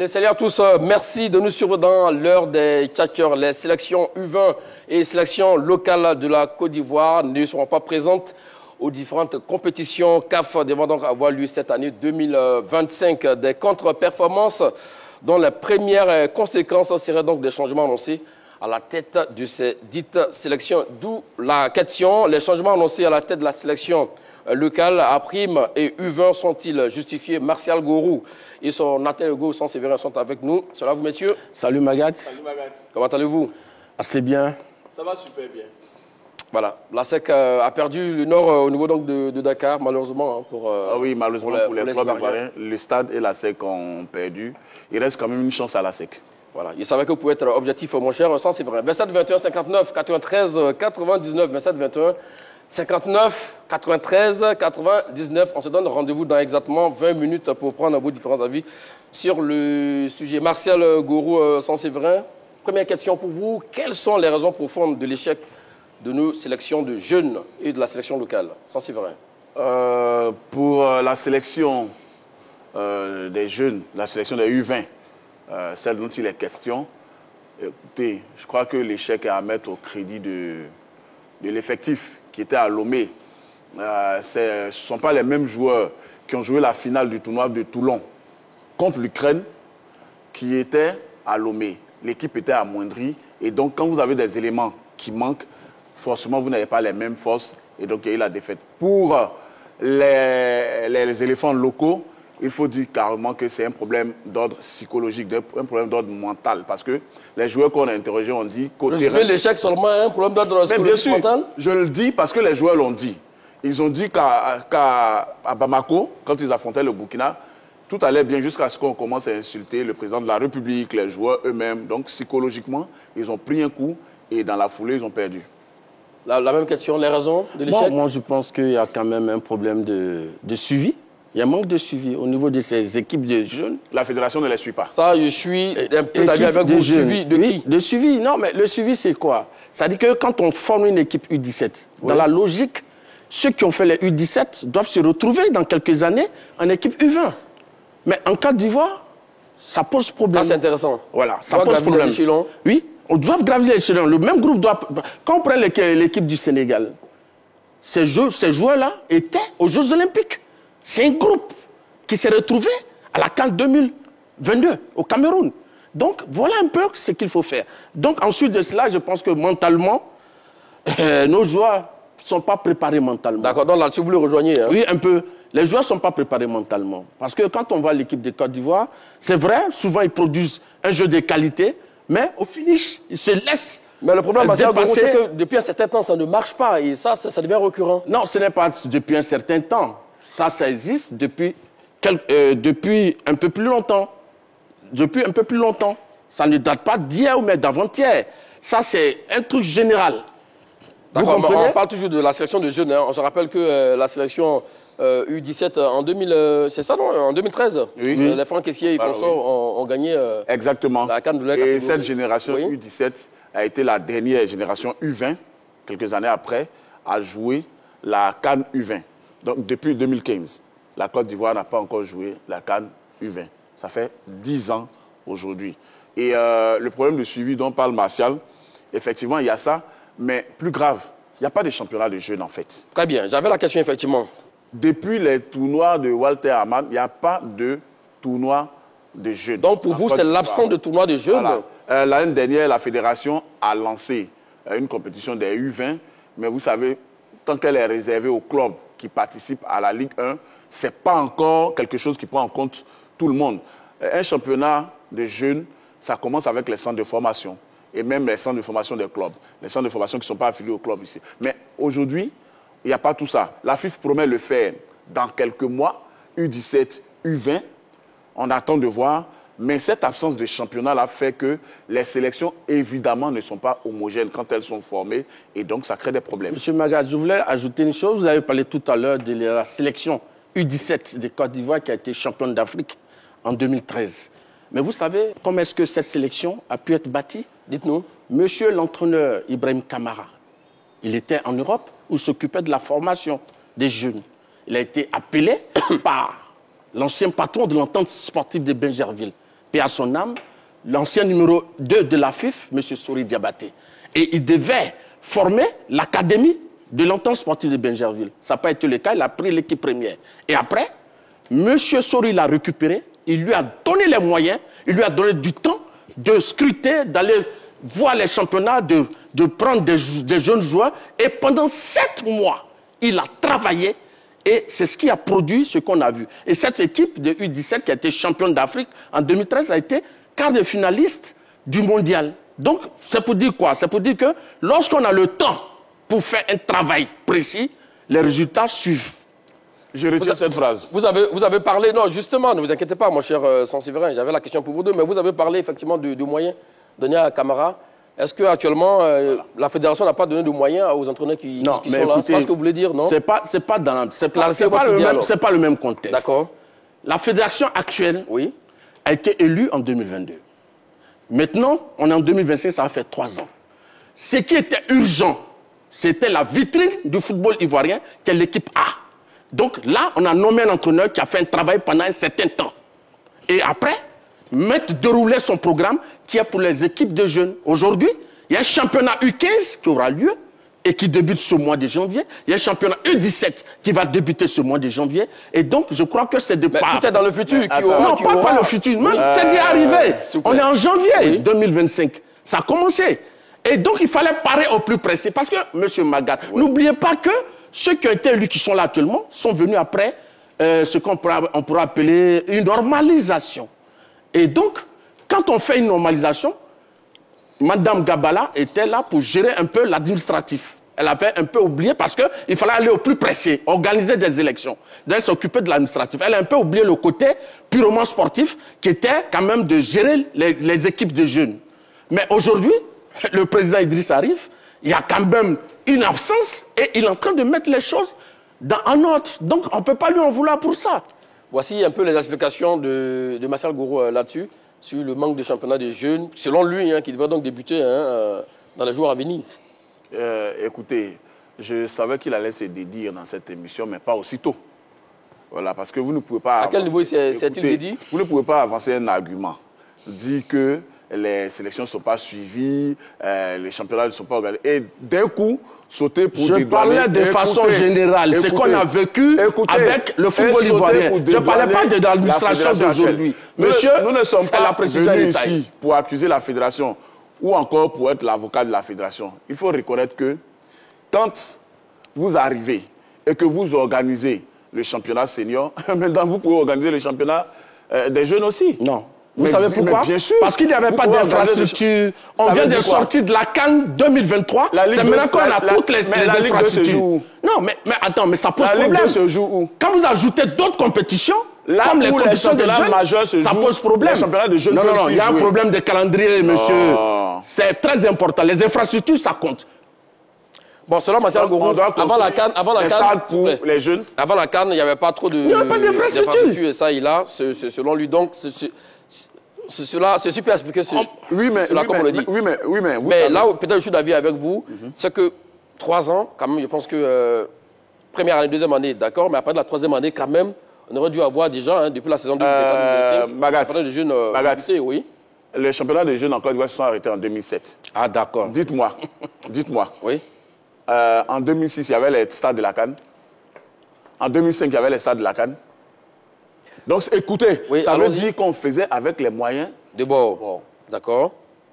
Allez, salut à tous. Merci de nous suivre dans l'heure des tchatcheurs. Les sélections U20 et sélections locales de la Côte d'Ivoire ne seront pas présentes aux différentes compétitions CAF devant donc avoir lieu cette année 2025. Des contre-performances dont les premières conséquences seraient donc des changements annoncés à la tête de ces dites sélections. D'où la question, les changements annoncés à la tête de la sélection locale à prime et U20 sont-ils justifiés? Martial Gorou et son interlocuteur San Séverin sont avec nous. Salut à vous, messieurs. Salut Magat. Salut Magat. Comment allez-vous? Assez bien. Ça va super bien. Voilà, la SEC a perdu le nord au niveau donc de Dakar, malheureusement. Oui, malheureusement pour les clubs ivoiriens, le stade et la SEC ont perdu. Il reste quand même une chance à la SEC. Voilà, il savait que vous pouvez être objectif, mon cher San Séverin. 27 21 59 93 99, 27 21 59 93 99. On se donne rendez-vous dans exactement 20 minutes pour prendre vos différents avis sur le sujet. Martial Gorou, San Séverin, première question pour vous. Quelles sont les raisons profondes de l'échec de nos sélections de jeunes et de la sélection locale? San Séverin. Pour la sélection des jeunes, la sélection des U20, celle dont il est question, écoutez, je crois que l'échec est à mettre au crédit de l'effectif qui était à Lomé. Ce ne sont pas les mêmes joueurs qui ont joué la finale du tournoi de Toulon contre l'Ukraine qui étaient à Lomé. L'équipe était amoindrie et donc quand vous avez des éléments qui manquent, forcément vous n'avez pas les mêmes forces et donc il y a eu la défaite. Pour les éléphants locaux, il faut dire carrément que c'est un problème d'ordre psychologique, un problème d'ordre mental. Parce que les joueurs qu'on a interrogés ont dit qu'au terrain... l'échec seulement un problème d'ordre psychologique mental? Je le dis parce que les joueurs l'ont dit. Ils ont dit qu'à Bamako, quand ils affrontaient le Burkina, tout allait bien jusqu'à ce qu'on commence à insulter le président de la République, les joueurs eux-mêmes. Donc psychologiquement, ils ont pris un coup et dans la foulée, ils ont perdu. La même question, les raisons de l'échec? Moi, je pense qu'il y a quand même un problème de suivi. Il y a un manque de suivi au niveau de ces équipes de jeunes. La fédération ne les suit pas. Ça, je suis un peu d'accord avec vous. Suivi de qui? De suivi, non, mais le suivi, c'est quoi? C'est-à-dire que quand on forme une équipe U17, dans la logique, ceux qui ont fait les U17 doivent se retrouver dans quelques années en équipe U20. Mais en Côte d'Ivoire, ça pose problème. Ça, c'est intéressant. Voilà, ça pose problème. Oui, on doit gravir l'échelon. Le même groupe doit... Quand on prend l'équipe du Sénégal, ces joueurs-là étaient aux Jeux Olympiques. C'est un groupe qui s'est retrouvé à la CAN 2022 au Cameroun. Donc, voilà un peu ce qu'il faut faire. Donc, ensuite de cela, je pense que mentalement, nos joueurs ne sont pas préparés mentalement. D'accord, donc là-dessus, vous le rejoignez. Hein? Oui, un peu. Les joueurs ne sont pas préparés mentalement. Parce que quand on voit l'équipe de Côte d'Ivoire, c'est vrai, souvent ils produisent un jeu de qualité, mais au finish, ils se laissent... Mais le problème, c'est que depuis un certain temps, ça ne marche pas. Et ça devient récurrent. Non, ce n'est pas depuis un certain temps. Ça existe depuis un peu plus longtemps. Depuis un peu plus longtemps. Ça ne date pas d'hier ou même d'avant-hier. Ça, c'est un truc général. D'accord, on parle toujours de la sélection de jeunes. Hein. On se rappelle que la sélection U17 en 2000, c'est ça, non? En 2013, oui. Les Francs Kessier et consorts ont gagné exactement. La CAN de la Et cette génération U17 a été la dernière génération U20, quelques années après, à jouer la CAN U20. Donc, depuis 2015, la Côte d'Ivoire n'a pas encore joué la CAN U20. Ça fait 10 ans aujourd'hui. Et le problème de suivi dont parle Martial, effectivement, il y a ça. Mais plus grave, il n'y a pas de championnat de jeunes, en fait. Très bien. J'avais la question, effectivement. Depuis les tournois de Walter Hamad, il n'y a pas de tournoi de jeunes. Donc, pour vous, c'est l'absence de tournoi de jeunes? Voilà. L'année dernière, la fédération a lancé une compétition des U20. Mais vous savez, tant qu'elle est réservée aux clubs qui participent à la Ligue 1, ce n'est pas encore quelque chose qui prend en compte tout le monde. Un championnat de jeunes, ça commence avec les centres de formation et même les centres de formation des clubs. Les centres de formation qui ne sont pas affiliés au club ici. Mais aujourd'hui, il n'y a pas tout ça. La FIFA promet le faire dans quelques mois, U17, U20. On attend de voir. Mais cette absence de championnat-là fait que les sélections, évidemment, ne sont pas homogènes quand elles sont formées. Et donc, ça crée des problèmes. Monsieur Magat, je voulais ajouter une chose. Vous avez parlé tout à l'heure de la sélection U17 de Côte d'Ivoire qui a été championne d'Afrique en 2013. Mais vous savez comment est-ce que cette sélection a pu être bâtie? Dites-nous. Monsieur l'entraîneur Ibrahim Kamara, il était en Europe où il s'occupait de la formation des jeunes. Il a été appelé par l'ancien patron de l'entente sportive de Bingerville, paix à son âme, l'ancien numéro 2 de la FIF, M. Sori Diabaté. Et il devait former l'académie de l'entente sportive de Bingerville. Ça n'a pas été le cas, il a pris l'équipe première. Et après, M. Sori l'a récupéré, il lui a donné les moyens, il lui a donné du temps de scruter, d'aller voir les championnats, de prendre des jeunes joueurs. Et pendant 7 mois, il a travaillé et c'est ce qui a produit ce qu'on a vu. Et cette équipe de U17 qui a été championne d'Afrique en 2013 a été quart de finaliste du mondial. Donc, c'est pour dire quoi? C'est pour dire que lorsqu'on a le temps pour faire un travail précis, les résultats suivent. Je retire cette phrase. Vous avez parlé, non, justement, ne vous inquiétez pas, mon cher Saint-Séverin, j'avais la question pour vous deux, mais vous avez parlé effectivement du moyen donné à Camara. Est-ce qu'actuellement, la fédération n'a pas donné de moyens aux entraîneurs qui sont là? C'est pas ce que vous voulez dire, non? C'est pas le même contexte. D'accord. La fédération actuelle a été élue en 2022. Maintenant, on est en 2025, ça a fait 3 ans. Ce qui était urgent, c'était la vitrine du football ivoirien que l'équipe a. Donc là, on a nommé un entraîneur qui a fait un travail pendant un certain temps. Et après, dérouler son programme qui est pour les équipes de jeunes. Aujourd'hui, il y a un championnat U15 qui aura lieu et qui débute ce mois de janvier. Il y a un championnat U17 qui va débuter ce mois de janvier. Et donc, je crois que c'est de part... Tout est dans le futur. Non, pas le futur. C'est d'y arriver. On est en janvier 2025. Ça a commencé. Et donc, il fallait parer au plus pressé. Parce que, M. Magat, n'oubliez pas que ceux qui ont été élus, qui sont là actuellement, sont venus après ce qu'on pourra appeler une normalisation. Et donc, quand on fait une normalisation, Mme Gabala était là pour gérer un peu l'administratif. Elle avait un peu oublié parce qu'il fallait aller au plus pressé, organiser des élections. Elle s'occuper de l'administratif. Elle a un peu oublié le côté purement sportif qui était quand même de gérer les équipes de jeunes. Mais aujourd'hui, le président Idriss arrive, il y a quand même une absence et il est en train de mettre les choses en ordre. Donc, on ne peut pas lui en vouloir pour ça. Voici un peu les explications de Marcel Gourou là-dessus, sur le manque de championnat des jeunes, selon lui, qui devrait donc débuter dans les jours à venir. Écoutez, je savais qu'il allait se dédire dans cette émission, mais pas aussitôt. Voilà, parce que vous ne pouvez pas... À quel niveau s'est-il dédié? Vous ne pouvez pas avancer un argument, dire que les sélections ne sont pas suivies, les championnats ne sont pas organisés, et d'un coup, sauter pour dédouaner... Je parlais de façon générale, ce qu'on a vécu avec le football ivoirien. Je ne parlais pas de l'administration d'aujourd'hui. Monsieur, nous ne sommes pas venus ici pour accuser la fédération ou encore pour être l'avocat de la fédération. Il faut reconnaître que quand vous arrivez et que vous organisez le championnat senior, maintenant vous pouvez organiser le championnat des jeunes aussi. Non. Vous savez pourquoi? Bien sûr. Parce qu'il n'y avait pas d'infrastructure. On vient de sortir de la CAN 2023. C'est maintenant qu'on a toutes les infrastructures. Non, mais attends, mais ça pose problème. La Ligue 2 se joue où? Quand vous ajoutez d'autres compétitions, là comme les compétitions de jeunes, ça pose problème. Les championnats de jeunes non, il y a un problème de calendrier, monsieur. C'est très important. Les infrastructures, ça compte. Bon, selon Marcel Gourou, avant la CAN, les jeunes. Avant la CAN, il n'y avait pas trop d'infrastructures. Et ça, il a, selon lui, donc, c'est super expliqué comme on le dit. Mais là où peut-être je suis d'avis avec vous, c'est que 3 ans, quand même, je pense que première année, deuxième année, d'accord, mais après la troisième année, quand même, on aurait dû avoir déjà, depuis la saison 2024-2025, Magat, de jeunes oui. Les championnats des jeunes en Côte d'Ivoire se sont arrêtés en 2007. Ah, d'accord. Dites-moi. Oui. En 2006, il y avait les stades de la CAN. En 2005, il y avait les stades de la CAN. Donc, écoutez, ça veut dire qu'on faisait avec les moyens de bord. D'accord.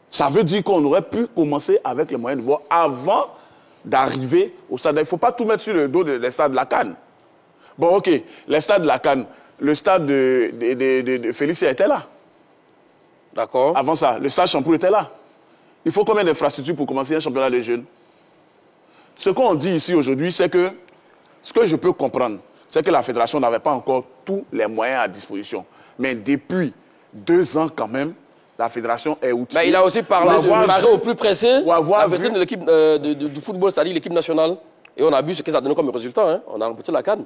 Ça veut dire qu'on aurait pu commencer avec les moyens de bord avant d'arriver au stade. Il ne faut pas tout mettre sur le dos des stades de la CAN. Bon, OK, les stades de la CAN, le stade de Félicie était là. D'accord. Avant ça, le stade Champoul était là. Il faut combien d'infrastructures pour commencer un championnat des jeunes? Ce qu'on dit ici aujourd'hui, c'est que ce que je peux comprendre, c'est que la fédération n'avait pas encore tous les moyens à disposition. Mais depuis 2 ans quand même, la fédération est outillée. Mais il a aussi parlé de marrer au plus pressé avec l'équipe du football, c'est-à-dire l'équipe nationale. Et on a vu ce que ça a donné comme résultat. On a remporté la CAN.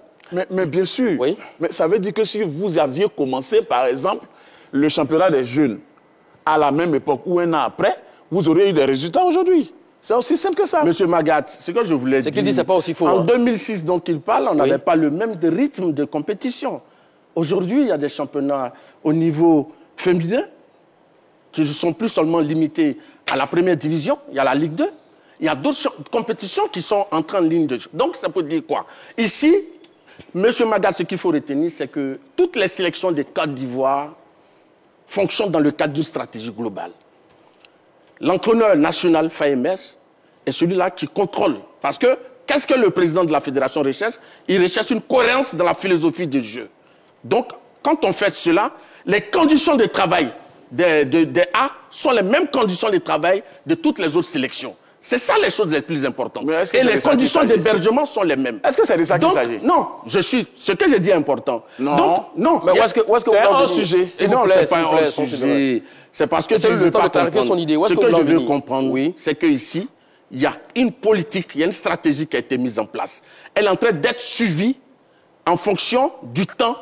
Mais bien sûr. Oui. Mais ça veut dire que si vous aviez commencé, par exemple, le championnat des jeunes à la même époque ou 1 an après, vous auriez eu des résultats aujourd'hui. C'est aussi simple que ça. Monsieur Magat, ce que je voulais dire... C'est qu'il dit, c'est pas aussi faux. En 2006, dont il parle, on n'avait pas le même rythme de compétition. Aujourd'hui, il y a des championnats au niveau féminin, qui ne sont plus seulement limités à la première division, il y a la Ligue 2, il y a d'autres compétitions qui sont entrées en ligne de jeu. Donc, ça peut dire quoi? Ici, M. Magat, ce qu'il faut retenir, c'est que toutes les sélections de Côte d'Ivoire fonctionnent dans le cadre d'une stratégie globale. L'entraîneur national, FAMS, est celui-là qui contrôle. Parce que, qu'est-ce que le président de la fédération recherche? Il recherche une cohérence dans la philosophie du jeu. Donc, quand on fait cela, les conditions de travail des A sont les mêmes conditions de travail de toutes les autres sélections. C'est ça les choses les plus importantes. Et les conditions d'hébergement sont les mêmes. Est-ce que c'est de ça qu'il s'agit? Non, ce que j'ai dit est important. Non. Donc, non. Mais où est-ce que c'est un sujet. Non, c'est pas un sujet. C'est parce que c'est le temps de clarifier son idée. Ce que je veux comprendre, c'est qu'ici, il y a une politique, il y a une stratégie qui a été mise en place. Elle est en train d'être suivie en fonction du temps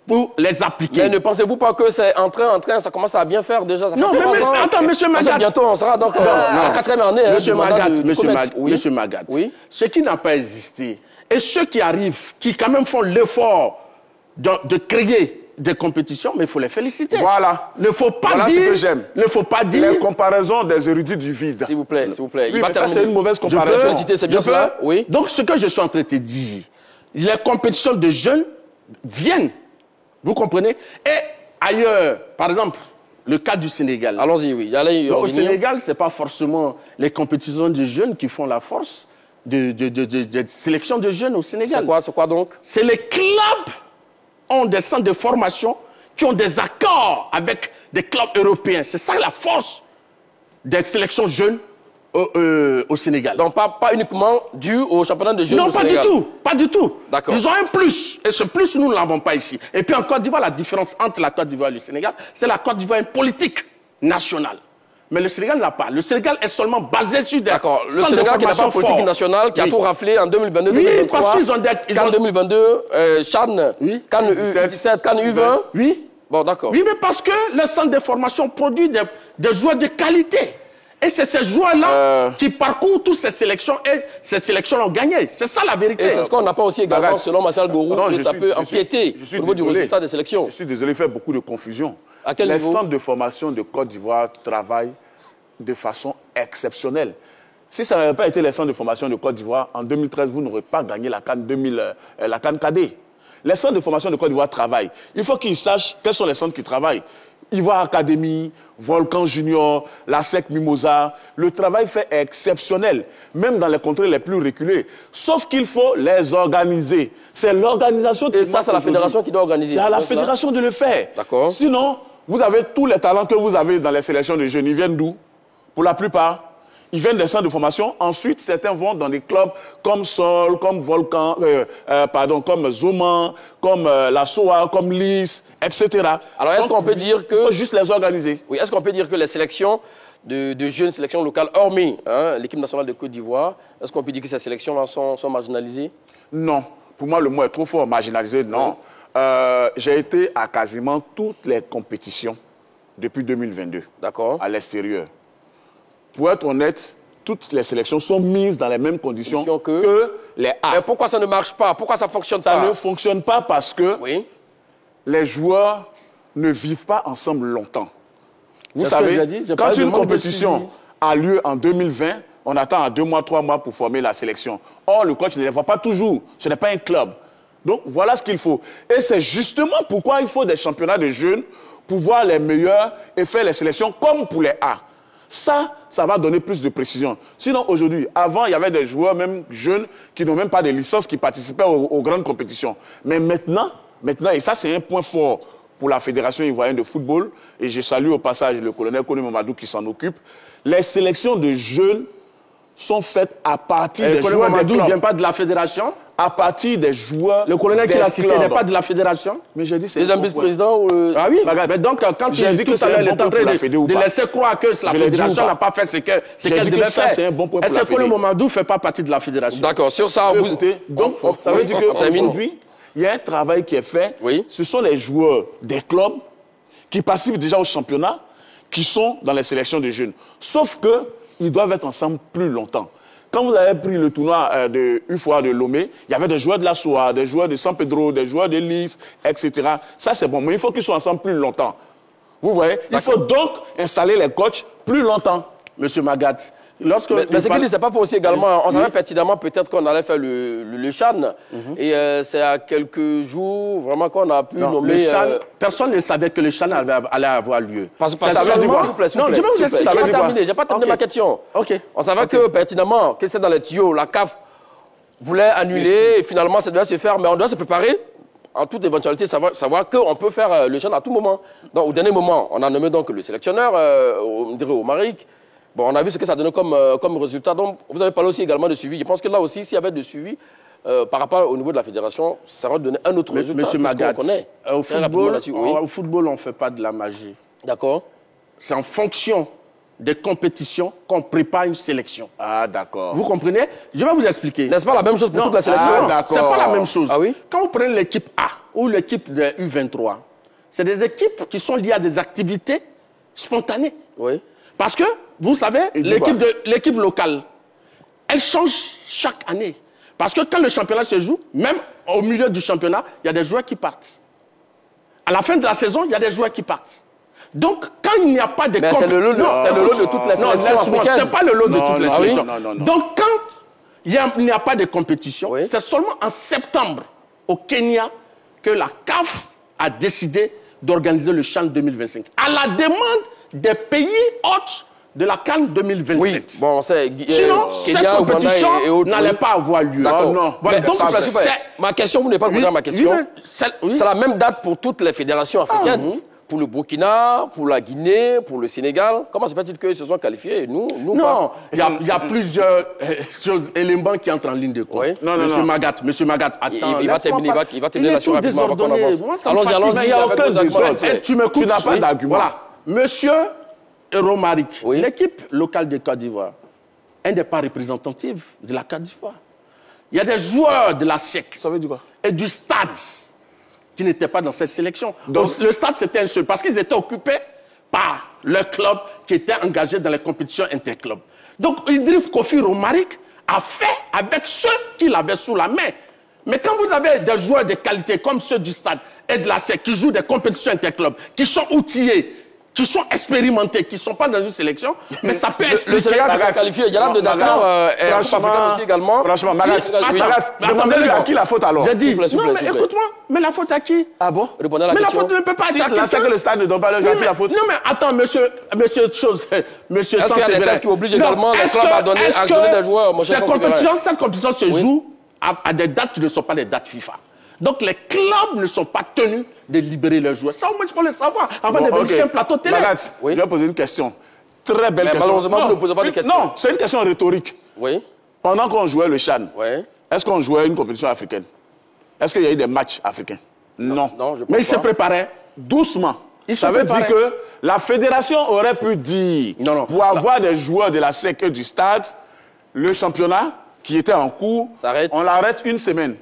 pour les appliquer. Mais ne pensez-vous pas que c'est en train, ça commence à bien faire déjà? Ça non, mais attends, M. Magat. Bientôt, on sera donc en 4e année. M. Magat, oui? Ce qui n'a pas existé, et ceux qui arrivent, qui quand même font l'effort de créer des compétitions, mais il faut les féliciter. Voilà. Ne faut pas voilà dire... ce que j'aime. Ne faut pas dire... Les comparaisons des érudits du vide. S'il vous plaît, s'il vous plaît. Oui, mais ça, c'est une mauvaise comparaison. Féliciter, c'est bien cela? Oui. Donc, ce que je suis en train de te dire, les compétitions de jeunes viennent. Vous comprenez? Et ailleurs, par exemple, le cas du Sénégal. Allons-y, oui. Au Sénégal, ce n'est pas forcément les compétitions de jeunes qui font la force de sélection de jeunes au Sénégal. C'est quoi donc? C'est les clubs ont des centres de formation qui ont des accords avec des clubs européens. C'est ça la force des sélections jeunes au Sénégal. Donc pas uniquement dû au championnat de jeunes au Sénégal. Non, pas du tout. Pas du tout. D'accord. Ils ont un plus. Et ce plus, nous ne l'avons pas ici. Et puis en Côte d'Ivoire, la différence entre la Côte d'Ivoire et le Sénégal, c'est la Côte d'Ivoire une politique nationale. Mais le Sénégal n'a pas. Le Sénégal est seulement basé sur des centres de formation. Le Sénégal qui n'a pas de politique nationale, qui a tout raflé en 2022, 2023. Oui, parce qu'ils ont des... CAN 2022, CHAN, oui. CAN U17, CAN U20. Oui. Bon, d'accord. Oui, mais parce que le centre de formation produit des joueurs de qualité. Et c'est ces joueurs-là qui parcourent toutes ces sélections et ces sélections ont gagné. C'est ça la vérité. Et c'est ce qu'on n'a pas aussi également, selon Marcel Gourou, que ça peut empiéter au niveau du résultat des sélections. Je suis désolé, il fait beaucoup de confusion. À quel niveau? Les centres de formation de Côte d'Ivoire travaillent de façon exceptionnelle. Si ça n'avait pas été les centres de formation de Côte d'Ivoire, en 2013, vous n'aurez pas gagné la CAN Cadet. Les centres de formation de Côte d'Ivoire travaillent. Il faut qu'ils sachent quels sont les centres qui travaillent. Ivoire Academy, Volcan Junior, la SEC Mimosa. Le travail fait est exceptionnel, même dans les contrées les plus reculées. Sauf qu'il faut les organiser. C'est l'organisation qui... Et ça, c'est la fédération qui doit organiser. C'est à la fédération de le faire. D'accord. Sinon, vous avez tous les talents que vous avez dans les sélections de jeunes. Ils viennent d'où? Pour la plupart, ils viennent des centres de formation. Ensuite, certains vont dans des clubs comme Sol, comme Volcan, comme Zoman, comme la SOA, comme Lys, etc. Alors, est-ce qu'on peut dire que... Il faut juste les organiser. Oui, est-ce qu'on peut dire que les sélections de jeunes sélections locales, hormis l'équipe nationale de Côte d'Ivoire, est-ce qu'on peut dire que ces sélections-là sont marginalisées? Non. Pour moi, le mot est trop fort. Marginalisé, non. Oui. J'ai été à quasiment toutes les compétitions depuis 2022. D'accord. À l'extérieur. Pour être honnête, toutes les sélections sont mises dans les mêmes conditions que les A. Mais pourquoi ça ne marche pas? Pourquoi ça ne fonctionne pas? Ça ne fonctionne pas parce que les joueurs ne vivent pas ensemble longtemps. Vous savez, quand une compétition a lieu en 2020, on attend à 2 mois, 3 mois pour former la sélection. Or, le coach ne les voit pas toujours. Ce n'est pas un club. Donc, voilà ce qu'il faut. Et c'est justement pourquoi il faut des championnats de jeunes pour voir les meilleurs et faire les sélections comme pour les A. Ça va donner plus de précision. Sinon, aujourd'hui, avant, il y avait des joueurs, même jeunes, qui n'ont même pas de licence, qui participaient aux grandes compétitions. Mais maintenant, et ça, c'est un point fort pour la Fédération ivoirienne de football, et je salue au passage le colonel Kone Mamadou qui s'en occupe, les sélections de jeunes sont faites à partir des joueurs des clubs. Ne vient pas de la fédération? À partir des joueurs. Le colonel qui l'a cité n'est pas de la fédération? Mais j'ai dit c'est les vice-présidents ou Ah oui, mais donc quand j'ai dit que tout à l'heure, il est en train de laisser croire que la fédération n'a pas fait ce qu'elle devait faire. C'est un bon point pour la fédération. Est-ce que le Mamadou ne fait pas partie de la fédération? D'accord, sur ça, vous... Donc, ça veut dire qu'aujourd'hui, il y a un travail qui est fait. Oui. Ce sont les joueurs des clubs qui participent déjà au championnat, qui sont dans les sélections de jeunes. Sauf qu'ils doivent être ensemble plus longtemps. Quand vous avez pris le tournoi de UFOA de Lomé, il y avait des joueurs de la SOA, des joueurs de San Pedro, des joueurs de Lys, etc. Ça, c'est bon. Mais il faut qu'ils soient ensemble plus longtemps. Vous voyez, il faut donc installer les coachs plus longtemps. Monsieur Magat, lorsque... Mais ce qu'il dit, c'est pas faux aussi également. On savait pertinemment peut-être qu'on allait faire le CHAN. Et c'est à quelques jours vraiment qu'on a pu nommer... Le CHAN, personne ne savait que le CHAN allait avoir lieu. Parce que ça veut dire quoi? Non, je vais vous expliquer. J'ai pas terminé ma question. On savait que pertinemment, que c'est dans les tuyaux, la CAF voulait annuler et finalement ça devait se faire, mais on doit se préparer en toute éventualité, savoir qu'on peut faire le CHAN à tout moment. Donc au dernier moment, on a nommé donc le sélectionneur, on dirait au Marik. Bon, on a vu ce que ça donnait comme résultat. Donc vous avez parlé aussi également de suivi. Je pense que là aussi, s'il y avait de suivi par rapport au niveau de la fédération, ça aurait donné un autre résultat. Monsieur Magat, au football, on ne fait pas de la magie. D'accord. C'est en fonction des compétitions qu'on prépare une sélection. Ah, d'accord. Vous comprenez? Je vais vous expliquer. N'est-ce pas la même chose pour toute la sélection? C'est pas la même chose. Ah oui? Quand vous prenez l'équipe A ou l'équipe de U23, c'est des équipes qui sont liées à des activités spontanées. Oui. Parce que, vous savez, l'équipe locale, elle change chaque année. Parce que quand le championnat se joue, même au milieu du championnat, il y a des joueurs qui partent. À la fin de la saison, il y a des joueurs qui partent. Donc, quand il n'y a pas de compétition... C'est le lot de toutes les sélections africaines. C'est pas le lot de toutes les sélections. Non. Donc, quand il n'y a pas de compétition, c'est seulement en septembre, au Kenya, que la CAF a décidé d'organiser le CHAN 2025. À la demande des pays hôtes de la CAN 2027. Oui, bon, sinon, cette compétition n'allait pas avoir lieu. Non. Voilà, donc, ma question, vous n'avez pas posé ma question. C'est la même date pour toutes les fédérations africaines. Pour le Burkina, pour la Guinée, pour le Sénégal. Comment se fait-il qu'ils se sont qualifiés et nous non, il y a plusieurs éléments qui entrent en ligne de compte. Monsieur Magat, attends. Il va terminer là-dessus rapidement avant qu'on avance. Allons-y. Il n'y a aucun désordre. Tu n'as pas d'argument. Voilà. Monsieur Romaric, l'équipe locale de Côte d'Ivoire, elle n'est pas représentative de la Côte d'Ivoire. Il y a des joueurs de la SEC. Ça veut dire quoi? Et du stade qui n'étaient pas dans cette sélection. Donc, le stade, c'était un seul. Parce qu'ils étaient occupés par leur club qui était engagé dans les compétitions interclubs. Donc, Idriss Kofi Romaric a fait avec ceux qu'il avait sous la main. Mais quand vous avez des joueurs de qualité comme ceux du stade et de la SEC qui jouent des compétitions interclubs, qui sont outillés, qui sont expérimentés, qui ne sont pas dans une sélection, mais ça peut expliquer... Le Sénégal qui s'est qualifié, il y a de Dakar, et africain aussi également. Franchement, demandez-lui à qui la faute alors? J'ai dit, mais écoute-moi, mais la faute à qui? Ah bon? Répondez à la question. Mais la faute ne peut pas être à quelqu'un. C'est que le stade ne donne pas le jeu, à qui la faute? Non mais attends, monsieur Est-ce qu'il y a des tests qui obligent également les clubs à donner des joueurs? Cette compétition se joue à des dates qui ne sont pas des dates FIFA. Donc les clubs ne sont pas tenus de libérer leurs joueurs. Ça au moins il faut le savoir avant de venir sur un plateau télé. Je vais poser une question. Très belle question. Malheureusement, vous ne posez pas de question. Non, c'est une question rhétorique. Oui. Pendant qu'on jouait le CHAN, est-ce qu'on jouait une compétition africaine? Est-ce qu'il y a eu des matchs africains? Non. Mais ils se préparaient doucement. Ça veut dire que la fédération aurait pu dire, pour avoir des joueurs de la SEC et du stade, le championnat qui était en cours, on l'arrête une semaine.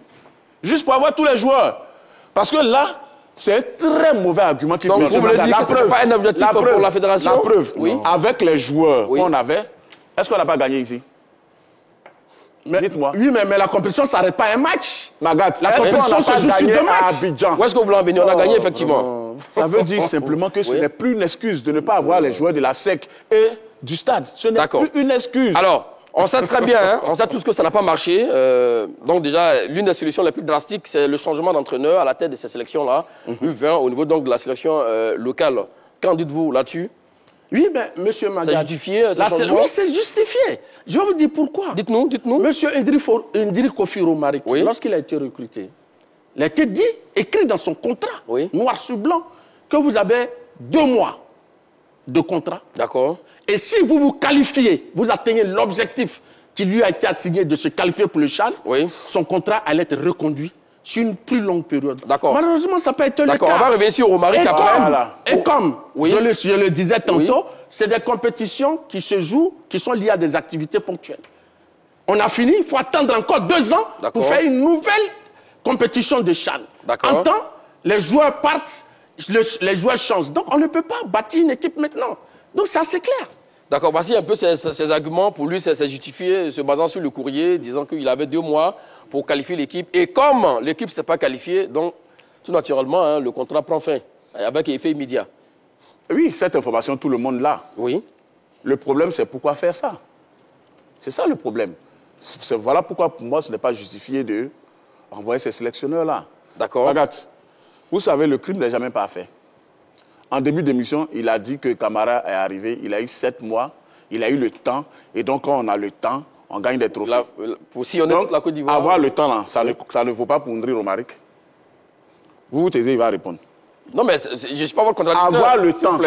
Juste pour avoir tous les joueurs. Parce que là, c'est un très mauvais argument qui donc, vous voulez dire que ce n'est pas un objectif pour la fédération? La preuve, avec les joueurs qu'on avait, est-ce qu'on n'a pas gagné ici? Dites-moi. Oui, mais la compétition ne s'arrête pas à un match. Magat, la compétition se joue sur 2 matchs. Où est-ce que vous voulez en venir? On a gagné, effectivement. Ça veut dire simplement que ce n'est plus une excuse de ne pas avoir les joueurs de la SEC et du stade. Ce n'est plus une excuse. Alors, on sait très bien, on sait tous que ça n'a pas marché. Donc déjà, l'une des solutions les plus drastiques, c'est le changement d'entraîneur à la tête de ces sélections-là, U20, au niveau donc de la sélection locale. Qu'en dites-vous là-dessus? Oui, mais monsieur Magat... C'est justifié, ce changement? Oui, c'est justifié. Je vais vous dire pourquoi. Dites-nous. Monsieur Idriss Kofi Romaric, lorsqu'il a été recruté, il a été dit, écrit dans son contrat, noir sur blanc, que vous avez 2 mois de contrat. D'accord. Et si vous vous qualifiez, vous atteignez l'objectif qui lui a été assigné de se qualifier pour le CHAN, son contrat allait être reconduit sur une plus longue période. D'accord. Malheureusement, ça peut être le cas. D'accord, on va revenir sur Romaric après. Et comme je le disais tantôt, c'est des compétitions qui se jouent, qui sont liées à des activités ponctuelles. On a fini, il faut attendre encore 2 ans pour faire une nouvelle compétition de CHAN. En temps, les joueurs partent, les joueurs changent. Donc, on ne peut pas bâtir une équipe maintenant. Donc, c'est assez clair. D'accord, voici un peu ses arguments. Pour lui, c'est justifié, se basant sur le courrier, disant qu'il avait 2 mois pour qualifier l'équipe. Et comme l'équipe ne s'est pas qualifiée, donc, tout naturellement, le contrat prend fin, avec effet immédiat. Oui, cette information, tout le monde l'a. Oui. Le problème, c'est pourquoi faire ça. C'est ça le problème. Voilà pourquoi, pour moi, ce n'est pas justifié de envoyer ces sélectionneurs-là. D'accord. Regarde, vous savez, le crime n'est jamais parfait. En début d'émission, il a dit que Camara est arrivé, il a eu 7 mois, il a eu le temps, et donc quand on a le temps, on gagne des trophées. Pour sillonner toute la Côte d'Ivoire. Avoir le temps, là, ça ne vaut pas pour Ndri Romaric. Vous taisez, il va répondre. Non, mais je ne suis pas votre contradicteur. Avoir le temps,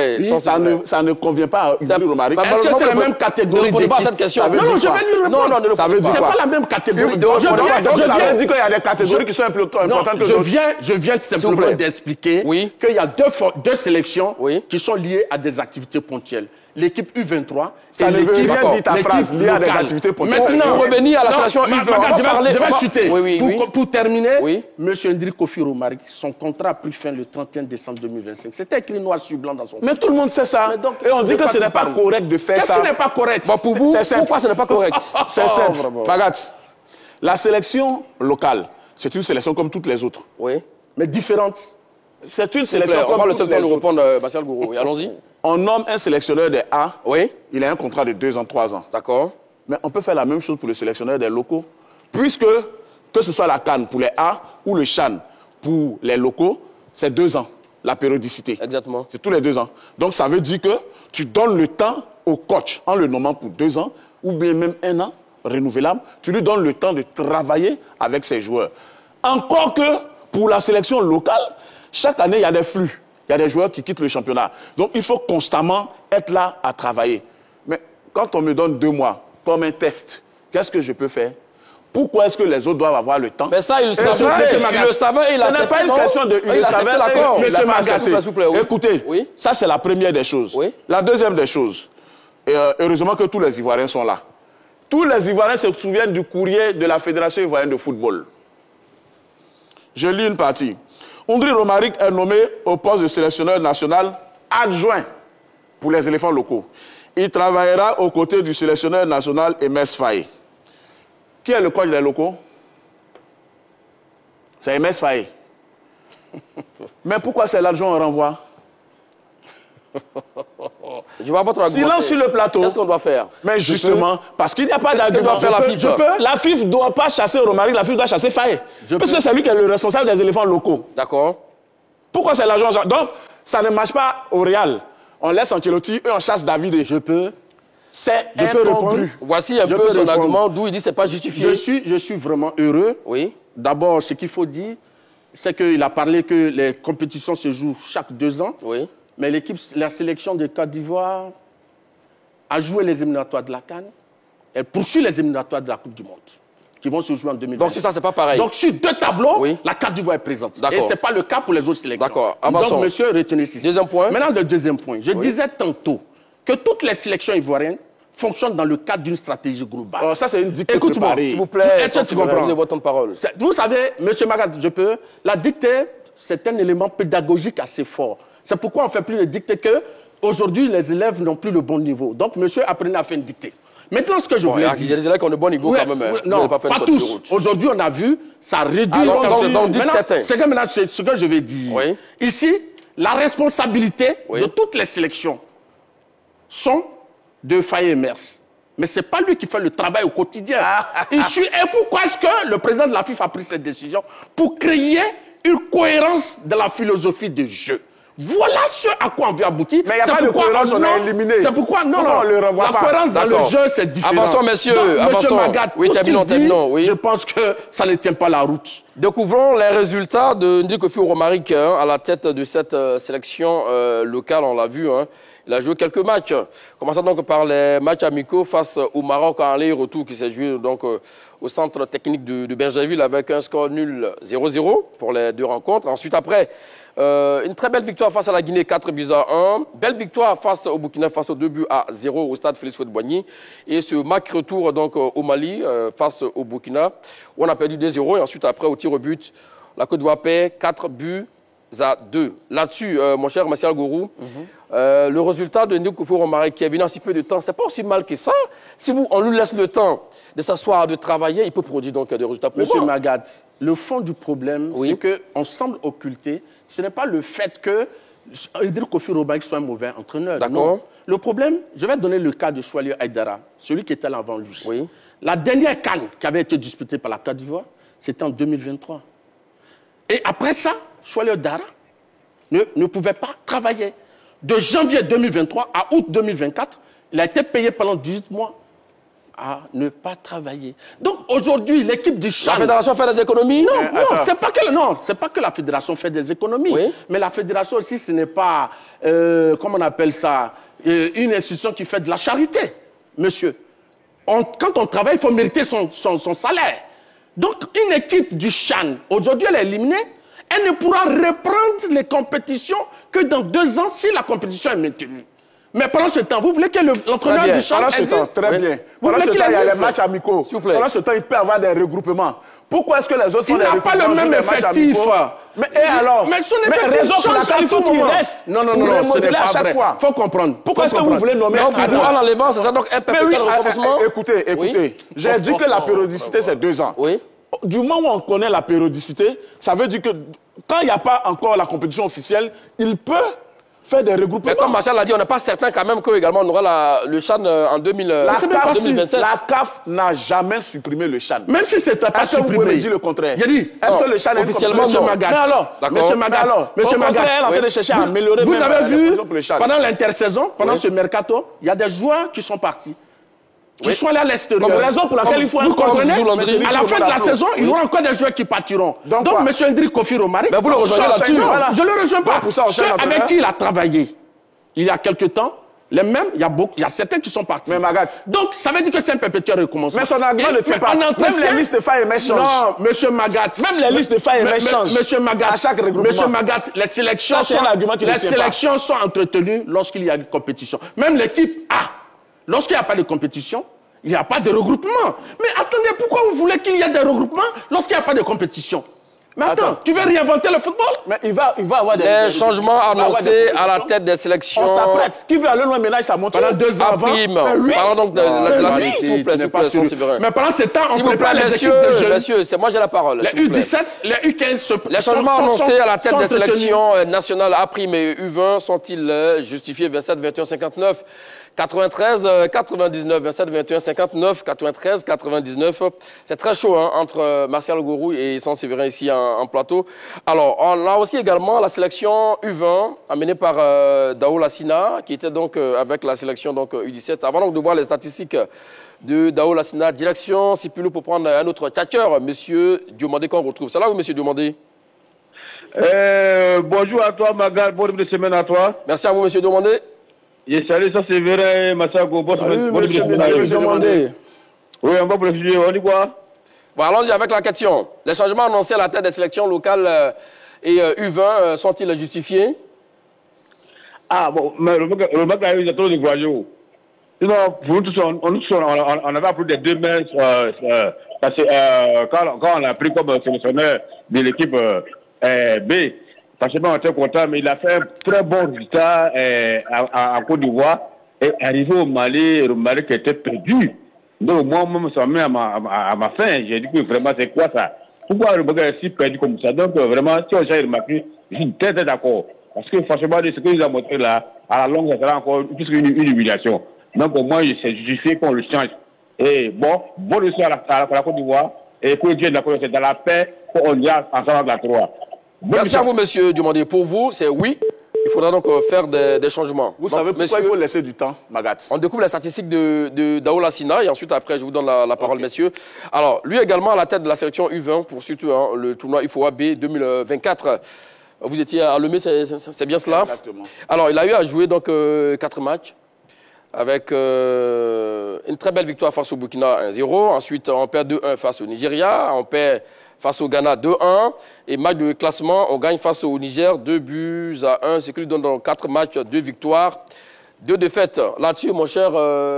ça ne convient pas à Ndri Romaric. Est-ce que c'est la même catégorie d'équipe? Ne répondez pas à cette question. Non, je vais lui répondre. Non, ça veut dire c'est quoi? pas la même catégorie. Ça veut dire qu'il y a des catégories qui sont importantes que d'autres. Je viens simplement d'expliquer qu'il y a deux sélections qui sont liées à des activités ponctuelles. L'équipe U23 ça ne veut rien dire ta phrase liée à des activités ponctuelles. Maintenant, pour revenir à la sélection U23, je vais chuter. Pour terminer, M. Ndri Kofi Romaric, son contrat a pris fin le 31 décembre 2025. C'était écrit noir sur blanc dans son contrat. Mais tout le monde sait ça. Et on dit que ce n'est pas correct de faire ça. Qu'est-ce qui n'est pas correct? Pour vous, pourquoi ce n'est pas correct? C'est simple. Regarde, la sélection locale, c'est une sélection comme toutes les autres. Oui. Mais différente. C'est une sélection comme toutes les autres. On va le seul temps de répondre, Martial Gourou. Allons-y. On nomme un sélectionneur des A. Oui. Il a un contrat de 2 ans, 3 ans. D'accord. Mais on peut faire la même chose pour le sélectionneur des locaux. Puisque, que ce soit la CAN pour les A ou le CHAN pour les locaux, c'est 2 ans, la périodicité. Exactement. C'est tous les 2 ans. Donc ça veut dire que tu donnes le temps au coach en le nommant pour 2 ans ou bien même 1 an, renouvelable. Tu lui donnes le temps de travailler avec ses joueurs. Encore que pour la sélection locale, chaque année, il y a des flux. Il y a des joueurs qui quittent le championnat. Donc, il faut constamment être là à travailler. Mais quand on me donne 2 mois comme un test, qu'est-ce que je peux faire? Pourquoi est-ce que les autres doivent avoir le temps? Mais ça, il le savait. Il le savait et il a accepté. Ce n'est pas une question de... Il le savait, d'accord. Monsieur Magat, écoutez, oui. Ça, c'est la première des choses. Oui. La deuxième des choses, et heureusement que tous les Ivoiriens sont là. Tous les Ivoiriens se souviennent du courrier de la Fédération ivoirienne de football. Je lis une partie. Ndri Romaric est nommé au poste de sélectionneur national adjoint pour les éléphants locaux. Il travaillera aux côtés du sélectionneur national Emes Faye. Qui est le coach des locaux? C'est Emes Faye. Mais pourquoi c'est l'adjoint au renvoi? Je vois votre argument. Silence sur le plateau. Qu'est-ce qu'on doit faire? Mais justement, parce qu'il n'y a pas d'argument. La FIF ne doit pas chasser Romaric, la FIF doit chasser Faye. Parce que c'est lui qui est le responsable des éléphants locaux. D'accord. Pourquoi c'est l'agent? Donc, ça ne marche pas au Real. On laisse Ancelotti et on chasse David. Je peux répondre. Voici un peu son argument d'où il dit que ce n'est pas justifié. Je suis vraiment heureux. Oui. D'abord, ce qu'il faut dire, c'est qu'il a parlé que les compétitions se jouent chaque 2 ans. Oui. Mais la sélection de Côte d'Ivoire a joué les éliminatoires de la CAN. Elle poursuit les éliminatoires de la Coupe du Monde, qui vont se jouer en 2020. Donc, si ça, c'est pas pareil. Donc, sur 2 tableaux, la Côte d'Ivoire est présente. Et ce n'est pas le cas pour les autres sélections. D'accord. Avançons. Donc, monsieur, retenez ceci. Deuxième point. Maintenant, le deuxième point. Je disais tantôt que toutes les sélections ivoiriennes fonctionnent dans le cadre d'une stratégie globale. Alors, ça, c'est une dictée Écoute-moi, préparée. S'il vous plaît, est-ce que tu comprends? Vous avez votre temps de parole. Vous savez, monsieur Magat, la dictée, c'est un élément pédagogique assez fort. C'est pourquoi on ne fait plus de dictée qu'aujourd'hui, les élèves n'ont plus le bon niveau. Donc, monsieur, apprenez à faire une dictée. Maintenant, ce que je voulais dire... Il y a des élèves qui ont le bon niveau quand même. Non, pas tous. Aujourd'hui, on a vu, ça réduit... Maintenant, ce que je vais dire. Oui. Ici, la responsabilité de toutes les sélections sont de Faye Emers. Mais ce n'est pas lui qui fait le travail au quotidien. Et pourquoi est-ce que le président de la FIFA a pris cette décision? Pour créer une cohérence de la philosophie de jeu. Voilà ce à quoi on veut aboutir. Mais il n'y a pas de cohérence, on est éliminé. C'est pourquoi on le renvoie la cohérence dans le jeu, c'est différent. Avançons, messieurs. Donc, Monsieur Magat, oui, terminons. Oui. Je pense que ça ne tient pas la route. Découvrons les résultats de Ndri Kofi Romaric à la tête de cette sélection locale. On l'a vu. Il a joué quelques matchs. Commençons donc par les matchs amicaux face au Maroc en aller-retour qui s'est joué donc au centre technique de Bergerville avec un score nul 0-0 pour les 2 rencontres. Ensuite, après, une très belle victoire face à la Guinée, 4-1. Belle victoire face au Burkina Faso, 2-0 au stade Félix Houphouët-Boigny. Et ce match retour donc au Mali face au Burkina, où on a perdu 2-0. Et ensuite, après, au tir au but, la Côte d'Ivoire perd 4-2. Là-dessus, mon cher Martial Gourou, le résultat de Ndri Kofi Romaric qui est venu en si peu de temps, c'est pas aussi mal que ça. Si on lui laisse le temps de s'asseoir, de travailler, il peut produire donc des résultats pour Monsieur Magat, le fond du problème, c'est qu'on semble occulter. Ce n'est pas le fait que dire Kofi Robaïk soit un mauvais entraîneur. D'accord. Le problème, je vais donner le cas de Choualier Aïdara, celui qui était là avant lui. Oui. La dernière CAN qui avait été disputée par la Côte d'Ivoire, c'était en 2023. Et après ça, Choualier Aïdara ne pouvait pas travailler. De janvier 2023 à août 2024, il a été payé pendant 18 mois à ne pas travailler. Donc aujourd'hui, l'équipe du CHAN... La fédération fait des économies? Non, c'est pas que la fédération fait des économies. Oui. Mais la fédération aussi, ce n'est pas, comment on appelle ça, une institution qui fait de la charité, monsieur. Quand on travaille, il faut mériter son salaire. Donc une équipe du CHAN, aujourd'hui elle est éliminée, elle ne pourra reprendre les compétitions que dans 2 ans si la compétition est maintenue. Mais pendant ce temps, vous voulez que l'entraîneur du CHAN existe? Très bien. Vous Pendant voulez ce qu'il temps, il y a les existe? matchs amicaux. S'il vous plaît. Pendant ce temps, il peut y avoir des regroupements. Pourquoi est-ce que les autres font Il des n'a regroupements? pas le même effectif. Mais et alors? Mais son effectif raison pour change laquelle à il faut tout qu'il moment. reste. Non, pour ce n'est remodeler pas à chaque vrai. fois. Faut comprendre. Pourquoi est-ce que vous voulez nommer Donc, pour vous, en enlevant, c'est ça donc un perpétuel recommencement? Écoutez. Oui. J'ai dit que la périodicité, c'est 2 ans. Oui. Du moment où on connaît la périodicité, ça veut dire que quand il n'y a pas encore la compétition officielle, il peut faire des regroupements. Mais comme Martial l'a dit, on n'est pas certain quand même qu'également on aura le CHAN en 2027. La CAF n'a jamais supprimé le CHAN. Même si c'était pas Est-ce que vous supprimé. pouvez me dire le contraire? J'ai dit, Est-ce que le CHAN est officiellement, Monsieur non. Magat. Mais alors, Monsieur Magat, Monsieur Magat, elle est en train de chercher à améliorer vous même avez les vu, conditions pour le CHAN. pendant l'intersaison, pendant ce mercato, il y a des joueurs qui sont partis. Qui sont allés à l'extérieur. Comme raison pour laquelle il faut vous comprenez? Landry. À la fin de la saison, il y aura encore des joueurs qui partiront. Donc quoi? M. Hendrik Kofi Robaïk, Mais vous le rejoignez là-dessus. Voilà. je ne le rejoins pas. Donc, pour ça, on Ceux cherche un avec peu, qui il a travaillé, il y a quelque temps, les mêmes, il y a certains qui sont partis. Mais Magat. Donc, ça veut dire que c'est un perpétuel recommencement. Mais son argument ne tient pas. Même les listes de failles émergent. Non, M. Magat. Même les listes de failles émergent. Monsieur Magat, À chaque regroupement. Monsieur Magat, les sélections, Ça, c'est un argument qui ne tient pas. sont entretenues lorsqu'il y a une compétition. Même l'équipe A, lorsqu'il n'y a pas de compétition, il n'y a pas de regroupement. Mais attendez, pourquoi vous voulez qu'il y ait des regroupements lorsqu'il n'y a pas de compétition? Mais attends, tu veux réinventer le football? Mais il va avoir Les changements annoncés à la tête des sélections. On s'apprête. Qui veut aller loin maintenant, ça monte. Pendant 2 ans En avant. prime. Oui. Parlons donc de la Oui, s'il vous plaît, sûr. Mais pendant ce temps, s'il on vous plaît, prépare les équipes de jeunes. messieurs, c'est moi j'ai la parole. Les s'il vous plaît. U17, les U15 Les changements annoncés à la tête des entretenus. sélections nationales A' et U20 sont-ils justifiés? 27, 21, 59, 93, 99, 27, 21, 59, 93, 99. C'est très chaud hein, entre Martial Gourou et Saint-Séverin ici en plateau. Alors, on a aussi également la sélection U20 amenée par Dao Lassina, qui était donc avec la sélection donc, U17. Avant donc de voir les statistiques de Dao Lassina, direction Sipulou pour prendre un autre catcheur, monsieur Diomandé qu'on retrouve. C'est là où monsieur Diomandé? Bonjour à toi, Magal. Bonne semaine à toi. Merci à vous, monsieur Diomandé. Salut, ça c'est vrai, Massago. Salut, monsieur Diomandé. Oui, on va pour le sujet. On dit quoi? Bon, allons-y avec la question. Les changements annoncés à la tête des sélections locales et U20 sont-ils justifiés? Ah, bon, mais le mec a eu trop de voyous. Sinon, pour nous tous, on avait plus de 2 mètres. Parce que quand on a pris comme sélectionneur de l'équipe B, franchement, on était content, mais il a fait un très bon résultat en Côte d'Ivoire. Et arrivé au Mali qui était perdu. Donc, moi-même, ça m'a mis à ma fin. J'ai dit que vraiment, c'est quoi ça? Pourquoi le Mali est si perdu comme ça? Donc, vraiment, si on a remarqué, je suis très d'accord. Parce que franchement, ce qu'il nous a montré là, à la longue, ça sera encore plus une humiliation. Donc, au moins, c'est justifié qu'on le change. Et bon réussite à la Côte d'Ivoire. Et pour Dieu, c'est dans la paix qu'on y a ensemble la 3. Merci à vous, monsieur Diomandé. Pour vous, c'est oui. Il faudra donc faire des changements. Vous savez pourquoi il faut laisser du temps, Magat? On découvre les statistiques de Dao Lassina et ensuite, après, je vous donne la parole, messieurs. Alors, lui également à la tête de la sélection U20 pour surtout hein, le tournoi IFOA B 2024. Vous étiez à Lemay, c'est bien cela? Exactement. Alors, il a eu à jouer donc 4 matchs avec une très belle victoire face au Burkina 1-0. Ensuite, on perd 2-1 face au Nigeria. On perd face au Ghana 2-1. Et match de classement, on gagne face au Niger 2-1, ce qui lui donne dans 4 matchs 2 victoires, 2 défaites. Là-dessus, mon cher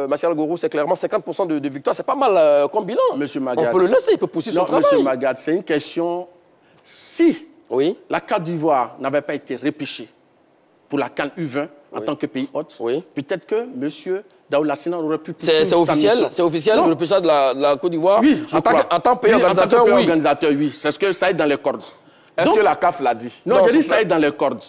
Martial Gourou, c'est clairement 50% de victoires. C'est pas mal comme bilan. Monsieur Magat. On peut le laisser, il peut pousser son travail. Monsieur Magat, c'est une question. Si oui. la Côte d'Ivoire n'avait pas été repêchée pour la CAN U20 en tant que pays hôte, peut-être que monsieur Dao Lassina aurait pu pousser c'est officiel, le repêchage de la Côte d'Ivoire? Oui, en tant que pays organisateur, oui. organisateur, oui. C'est ce que ça est dans les cordes. Est-ce que la CAF l'a dit? Non, je dis ça est dans les cordes.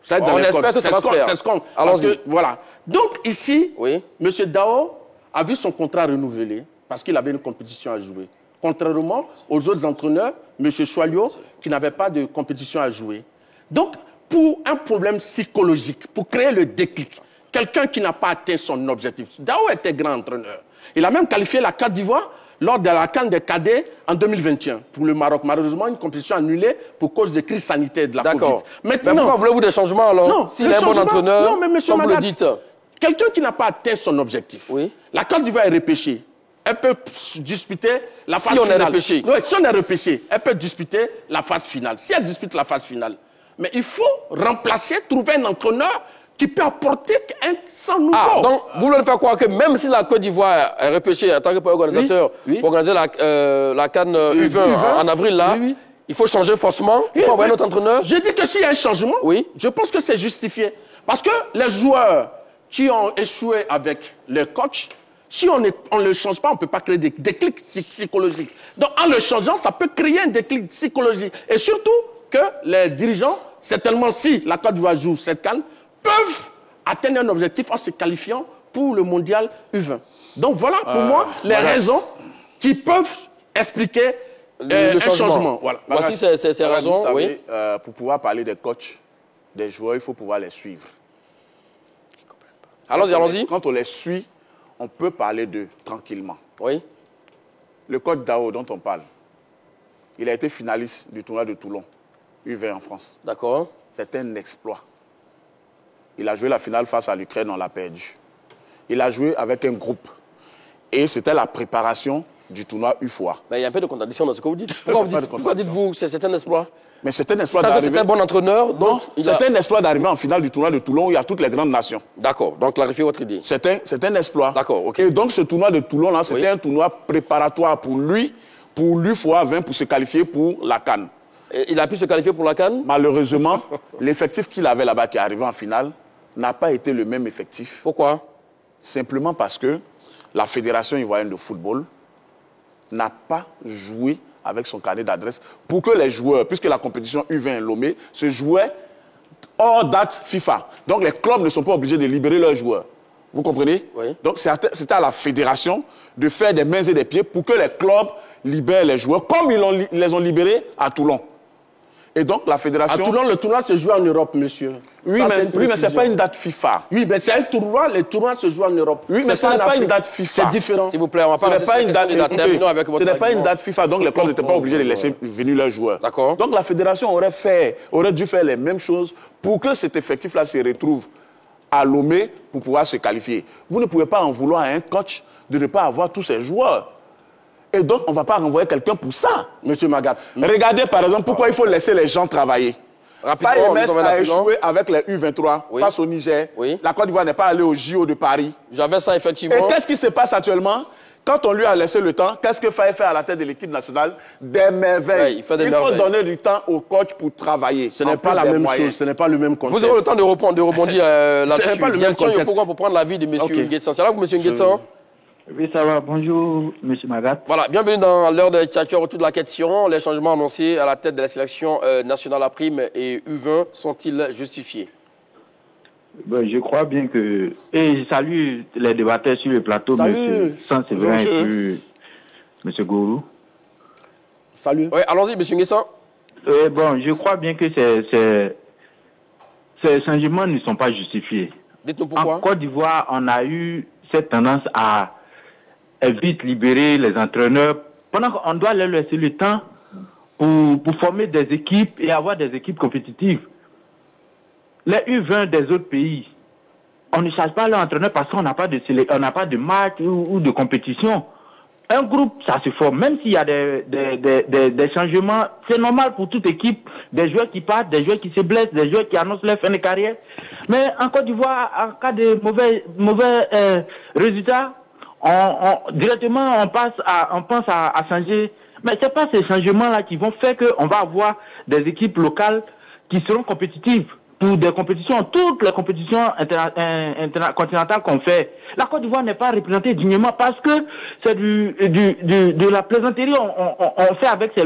Ça va être dans on les espère codes. que ça va se faire. C'est ce qu'on... Allons-y. Voilà. Donc ici, Oui. M. Dao a vu son contrat renouvelé parce qu'il avait une compétition à jouer. Contrairement aux autres entraîneurs, M. Choilio, qui n'avait pas de compétition à jouer. Donc, pour un problème psychologique, pour créer le déclic, quelqu'un qui n'a pas atteint son objectif. Dao était grand entraîneur. Il a même qualifié la Côte d'Ivoire lors de la CAN des cadets en 2021 pour le Maroc. Malheureusement, une compétition annulée pour cause de crise sanitaire de la Covid. D'accord. Maintenant, mais pourquoi voulez-vous des changements alors? non, s'il est un bon entraîneur, non, mais monsieur comme vous le Magat, dites. quelqu'un qui n'a pas atteint son objectif, Oui. la Côte d'Ivoire est repêchée. Elle peut disputer la phase Si on est finale. repêché. Oui, si on est repêché, elle peut disputer la phase finale. Si elle dispute la phase finale. Mais il faut remplacer, trouver un entraîneur qui peut apporter un sang nouveau. Ah, donc vous voulez faire croire que même si la Côte d'Ivoire est repêchée en tant que organisateur pour organiser la CAN U20 en avril, là, il faut changer forcément, il faut avoir un autre entraîneur. Je dis que s'il y a un changement, je pense que c'est justifié. Parce que les joueurs qui ont échoué avec les coachs, si on ne le change pas, on ne peut pas créer des déclics psychologiques. Donc en le changeant, ça peut créer un déclic psychologique. Et surtout que les dirigeants, certainement si la Côte d'Ivoire joue cette CAN, peuvent atteindre un objectif en se qualifiant pour le mondial U20. Donc voilà pour moi les raisons qui peuvent expliquer un changement. Voilà. Voici ces raisons. Vous savez, oui. Pour pouvoir parler des coachs, des joueurs, il faut pouvoir les suivre. Allons-y, allons-y. Quand on les suit, on peut parler d'eux tranquillement. Oui. Le coach Dao dont on parle, il a été finaliste du tournoi de Toulon, U20 en France. D'accord. C'est un exploit. Il a joué la finale face à l'Ukraine, on l'a perdu. Il a joué avec un groupe. Et c'était la préparation du tournoi UFOA. Mais il y a un peu de contradiction dans ce que vous dites. Pourquoi dites-vous que c'est un exploit? Mais c'est un exploit d'arriver... C'est un bon entraîneur, donc... C'est un exploit d'arriver en finale du tournoi de Toulon où il y a toutes les grandes nations. D'accord, donc clarifiez votre idée. C'est un exploit. D'accord, ok. Et donc ce tournoi de Toulon, là, c'était un tournoi préparatoire pour lui, pour l'UFOA 20, pour se qualifier pour la CAN. Et il a pu se qualifier pour la CAN? Malheureusement, l'effectif qu'il avait là-bas, qui est arrivé en finale, n'a pas été le même effectif. Pourquoi? Simplement parce que la Fédération ivoirienne de football n'a pas joué avec son carnet d'adresse pour que les joueurs, puisque la compétition U20 Lomé se jouait hors date FIFA. Donc les clubs ne sont pas obligés de libérer leurs joueurs. Vous comprenez? Oui. Donc c'était à la Fédération de faire des mains et des pieds pour que les clubs libèrent les joueurs, comme ils les ont libérés à Toulon. Et donc la Fédération... À Toulon, le tournoi se joue en Europe, monsieur. Oui, mais ce n'est pas une date FIFA. Oui, mais c'est un tournoi, les tournois se jouent en Europe. Oui, mais ce n'est pas une date FIFA. C'est différent. S'il vous plaît, on va pas Ce n'est pas une date, ce n'est pas une date FIFA, donc les clubs n'étaient pas obligés de laisser venir leurs joueurs. D'accord. Donc la Fédération aurait dû faire les mêmes choses pour que cet effectif-là se retrouve à Lomé pour pouvoir se qualifier. Vous ne pouvez pas en vouloir à un coach de ne pas avoir tous ses joueurs. Et donc, on ne va pas renvoyer quelqu'un pour ça. Monsieur Magat. Regardez, par exemple, pourquoi il faut laisser les gens travailler. FAEMS a échoué avec les U23 face au Niger. Oui. La Côte d'Ivoire n'est pas allée au JO de Paris. J'avais ça, effectivement. Et qu'est-ce qui se passe actuellement? Quand on lui a laissé le temps, qu'est-ce que Faye fait à la tête de l'équipe nationale? Des merveilles. Ouais, il faut donner du temps au coach pour travailler. Ce n'est pas la même chose, ce n'est pas le même contexte. Vous aurez le temps de rebondir là-dessus. Ce n'est pas le même contexte. Pourquoi pour prendre l'avis de M. Nguessan? C'est là vous, M. Nguessan? Oui, ça va. Bonjour, M. Magat. Voilà, bienvenue dans l'heure de Tchatcher autour de la question. Les changements annoncés à la tête de la sélection nationale à prime et U20 sont-ils justifiés? Ben, je crois bien que... Et je salue les débatteurs sur le plateau, M. Saint-Séverin et puis M. Gourou. Salut. Oui, allons-y, M. Nguessan. Bon, je crois bien que ces changements ne sont pas justifiés. Dites-nous pourquoi. En Côte d'Ivoire, on a eu cette tendance à vite libérer les entraîneurs pendant qu'on doit leur laisser le temps pour former des équipes et avoir des équipes compétitives. Les U20 des autres pays, on ne charge pas l'entraîneur parce qu'on n'a pas de match ou de compétition. Un groupe, ça se forme. Même s'il y a des changements, c'est normal pour toute équipe. Des joueurs qui partent, des joueurs qui se blessent, des joueurs qui annoncent leur fin de carrière. Mais en Côte d'Ivoire, en cas de mauvais résultats, directement on pense à changer. Mais c'est pas ces changements-là qui vont faire qu'on va avoir des équipes locales qui seront compétitives. pour des compétitions, toutes les compétitions continentales qu'on fait. La Côte d'Ivoire n'est pas représentée dignement parce que c'est de la plaisanterie on fait avec ces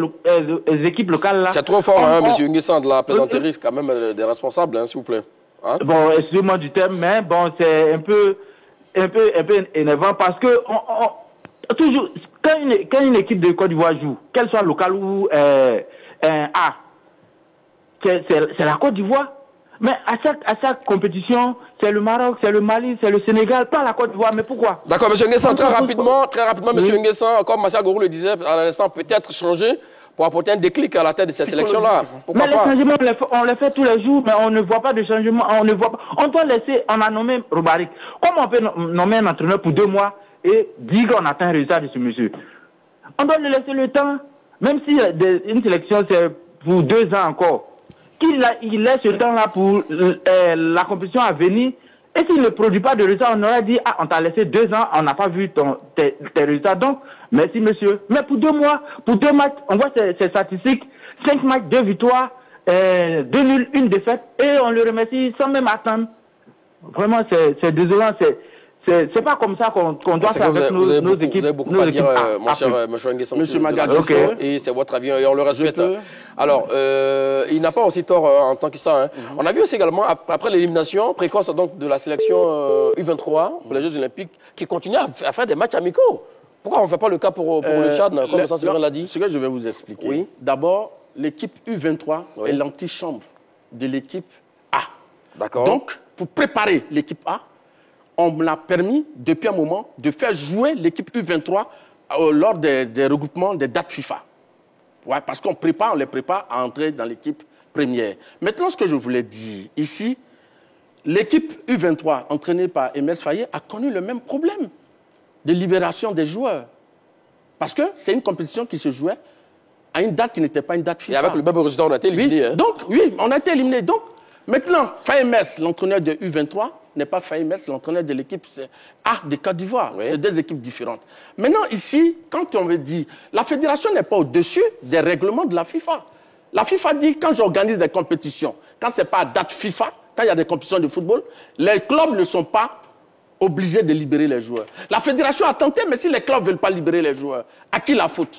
équipes locales-là. C'est trop fort, hein, M. Nguessan, de la plaisanterie, c'est quand même des responsables, hein, s'il vous plaît. Hein? Bon, excusez-moi du terme, mais bon, c'est un peu énervant parce que toujours, quand une équipe de Côte d'Ivoire joue, qu'elle soit locale ou A, c'est la Côte d'Ivoire. Mais à chaque compétition, c'est le Maroc, c'est le Mali, c'est le Sénégal, pas la Côte d'Ivoire. Mais pourquoi? D'accord, M. Nguessan, très rapidement, M. Nguessan, comme Martial Gourou le disait à l'instant, peut-être changer pour apporter un déclic à la tête de cette sélection-là. Mais les changements, on les fait tous les jours, mais on ne voit pas de changement. On ne voit pas. On doit laisser, on a nommé Robarik. Comment on peut nommer un entraîneur pour 2 mois et dire qu'on attend un résultat de ce monsieur? On doit lui laisser le temps, même si une sélection c'est pour 2 ans encore. Il laisse ce temps-là pour la compétition à venir. Et s'il ne produit pas de résultats, on aurait dit, ah, on t'a laissé 2 ans, on n'a pas vu tes résultats. Donc, merci monsieur. Mais pour 2 mois, pour 2 matchs, on voit ces statistiques, 5 matchs, 2 victoires, 2 nuls, 1 défaite, et on le remercie sans même attendre. Vraiment, c'est désolant, c'est pas comme ça qu'on doit faire avec nos équipes. Vous avez beaucoup à dire, mon cher Nguessan. Monsieur Magat, et c'est votre avis, et on le respecte. Alors, il n'a pas aussi tort en tant que ça. Hein. On a vu aussi également, après l'élimination précoce donc, de la sélection U23 pour les Jeux Olympiques, qui continue à faire des matchs amicaux. Pourquoi on ne fait pas le cas pour le Tchad, comme le Sansevrin l'a dit? Ce que je vais vous expliquer. Oui. D'abord, l'équipe U23 est l'antichambre de l'équipe A. D'accord. Donc, pour préparer l'équipe A, on me l'a permis, depuis un moment, de faire jouer l'équipe U23 lors des regroupements des dates FIFA. Ouais, parce qu'on les prépare à entrer dans l'équipe première. Maintenant, ce que je voulais dire ici, l'équipe U23, entraînée par MS Faye, a connu le même problème de libération des joueurs. Parce que c'est une compétition qui se jouait à une date qui n'était pas une date FIFA. Et avec le même résultat, on a été éliminé. Oui, hein. donc, oui, on a été éliminé. Donc, maintenant, Faye MS, l'entraîneur de U23, n'est pas Faye MS, l'entraîneur de l'équipe A de Côte d'Ivoire. Oui. C'est 2 équipes différentes. Maintenant, ici, quand on veut dire, la fédération n'est pas au-dessus des règlements de la FIFA. La FIFA dit, quand j'organise des compétitions, quand ce n'est pas à date FIFA, quand il y a des compétitions de football, les clubs ne sont pas obligés de libérer les joueurs. La fédération a tenté, mais si les clubs ne veulent pas libérer les joueurs, à qui la faute?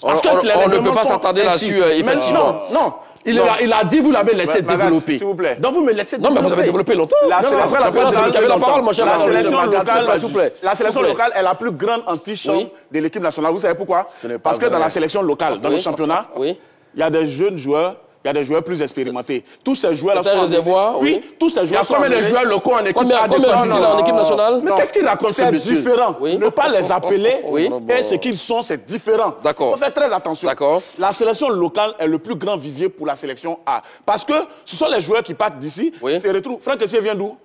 Parce que on ne peut pas s'attarder là-dessus, effectivement. Non. Il a dit, vous l'avez laissé développer. S'il vous plaît. Donc vous me laissez développer. Non, mais vous avez développé longtemps. La sélection locale est la plus grande antichambre de l'équipe nationale. Vous savez pourquoi? Parce que dans la sélection locale, dans le championnat, il y a des jeunes joueurs. Il y a des joueurs plus expérimentés. Tous ces joueurs-là sont... Oui, tous ces joueurs sont... Il y a combien de joueurs locaux en équipe en équipe nationale? Mais qu'est-ce qu'il raconte, ce monsieur? C'est différent. Ne pas les appeler et ce qu'ils sont, c'est différent. D'accord. Il faut faire très attention. D'accord. La sélection locale est le plus grand vivier pour la sélection A. Parce que ce sont les joueurs qui partent d'ici, se retrouvent. Franck Kessié vient d'où?